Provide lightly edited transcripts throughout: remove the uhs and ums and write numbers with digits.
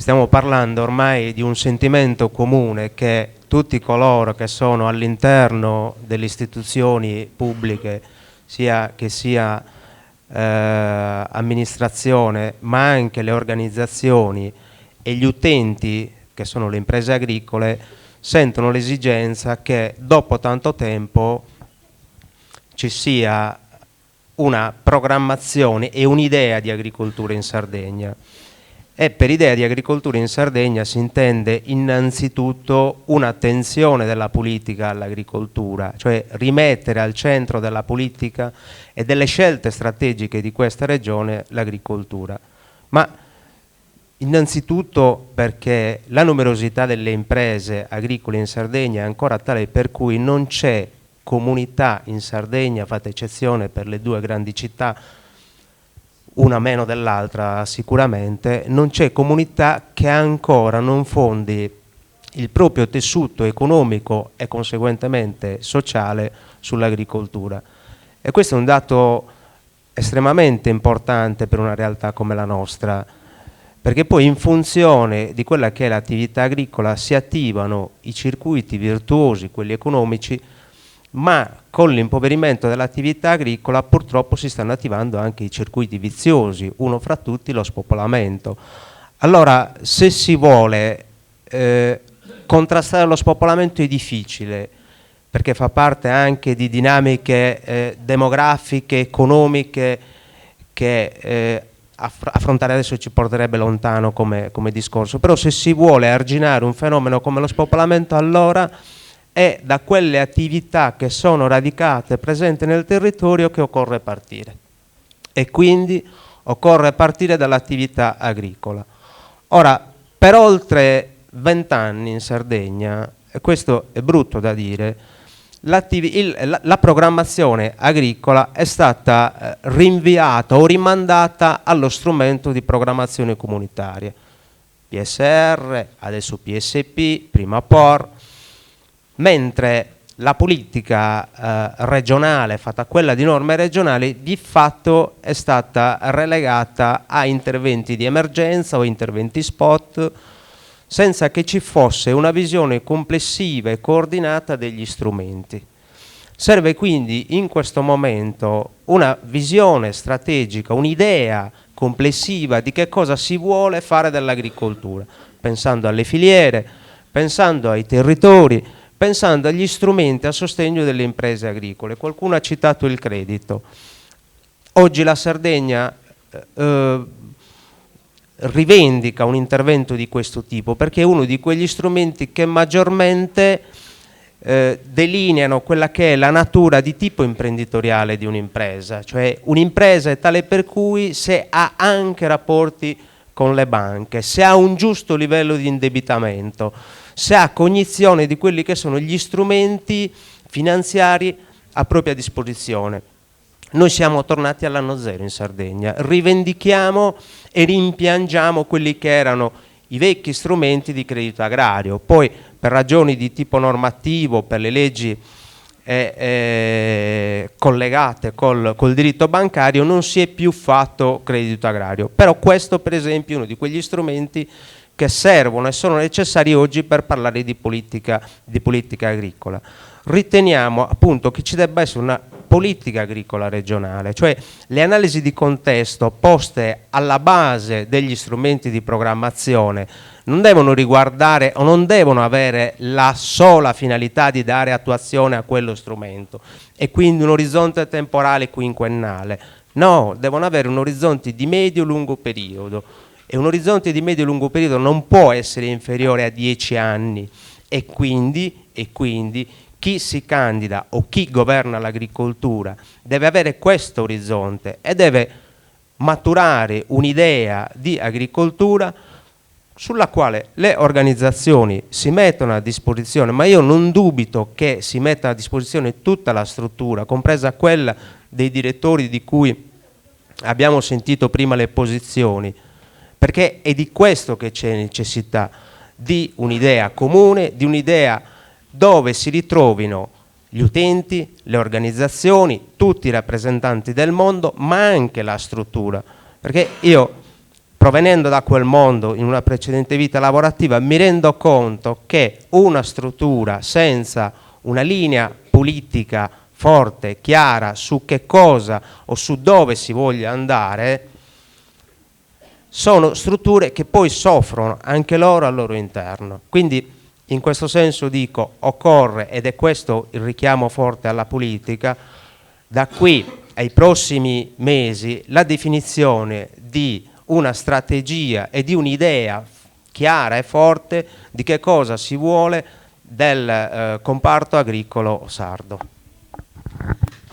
stiamo parlando ormai di un sentimento comune che tutti coloro che sono all'interno delle istituzioni pubbliche, sia che sia amministrazione, ma anche le organizzazioni e gli utenti, che sono le imprese agricole, sentono l'esigenza che dopo tanto tempo ci sia una programmazione e un'idea di agricoltura in Sardegna. E per idea di agricoltura in Sardegna si intende innanzitutto un'attenzione della politica all'agricoltura, cioè rimettere al centro della politica e delle scelte strategiche di questa regione l'agricoltura. Ma innanzitutto perché la numerosità delle imprese agricole in Sardegna è ancora tale per cui non c'è comunità in Sardegna, fatta eccezione per le due grandi città, una meno dell'altra sicuramente, non c'è comunità che ancora non fondi il proprio tessuto economico e conseguentemente sociale sull'agricoltura. E questo è un dato estremamente importante per una realtà come la nostra, perché poi in funzione di quella che è l'attività agricola si attivano i circuiti virtuosi, quelli economici, ma con l'impoverimento dell'attività agricola purtroppo si stanno attivando anche i circuiti viziosi, uno fra tutti lo spopolamento. Allora, se si vuole contrastare lo spopolamento è difficile, perché fa parte anche di dinamiche demografiche, economiche, che affrontare adesso ci porterebbe lontano come discorso. Però se si vuole arginare un fenomeno come lo spopolamento, allora è da quelle attività che sono radicate, presenti nel territorio, che occorre partire. E quindi occorre partire dall'attività agricola. Ora, per oltre 20 anni in Sardegna, e questo è brutto da dire, la programmazione agricola è stata rinviata o rimandata allo strumento di programmazione comunitaria. PSR, adesso PSP, prima POR, mentre la politica regionale, fatta quella di norme regionali, di fatto è stata relegata a interventi di emergenza o interventi spot, senza che ci fosse una visione complessiva e coordinata degli strumenti. Serve quindi in questo momento una visione strategica, un'idea complessiva di che cosa si vuole fare dell'agricoltura, pensando alle filiere, pensando ai territori, pensando agli strumenti a sostegno delle imprese agricole. Qualcuno ha citato il credito. Oggi la Sardegna rivendica un intervento di questo tipo perché è uno di quegli strumenti che maggiormente delineano quella che è la natura di tipo imprenditoriale di un'impresa, cioè un'impresa è tale per cui se ha anche rapporti con le banche, se ha un giusto livello di indebitamento, se ha cognizione di quelli che sono gli strumenti finanziari a propria disposizione. Noi siamo tornati all'anno zero in Sardegna, rivendichiamo e rimpiangiamo quelli che erano i vecchi strumenti di credito agrario. Poi per ragioni di tipo normativo, per le leggi collegate col diritto bancario, non si è più fatto credito agrario. Però questo per esempio è uno di quegli strumenti che servono e sono necessari oggi per parlare di politica agricola. Riteniamo appunto che ci debba essere una politica agricola regionale, cioè le analisi di contesto poste alla base degli strumenti di programmazione non devono riguardare o non devono avere la sola finalità di dare attuazione a quello strumento e quindi un orizzonte temporale quinquennale. No, devono avere un orizzonte di medio-lungo periodo e un orizzonte di medio-lungo periodo non può essere inferiore a 10 anni e quindi chi si candida o chi governa l'agricoltura deve avere questo orizzonte e deve maturare un'idea di agricoltura sulla quale le organizzazioni si mettono a disposizione, ma io non dubito che si metta a disposizione tutta la struttura, compresa quella dei direttori di cui abbiamo sentito prima le posizioni, perché è di questo che c'è necessità, di un'idea comune, di un'idea dove si ritrovino gli utenti, le organizzazioni, tutti i rappresentanti del mondo, ma anche la struttura. Perché io provenendo da quel mondo in una precedente vita lavorativa, mi rendo conto che una struttura senza una linea politica forte, chiara, su che cosa o su dove si voglia andare, sono strutture che poi soffrono anche loro al loro interno. Quindi in questo senso dico, occorre, ed è questo il richiamo forte alla politica, da qui ai prossimi mesi la definizione di una strategia e di un'idea chiara e forte di che cosa si vuole del comparto agricolo sardo.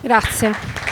Grazie.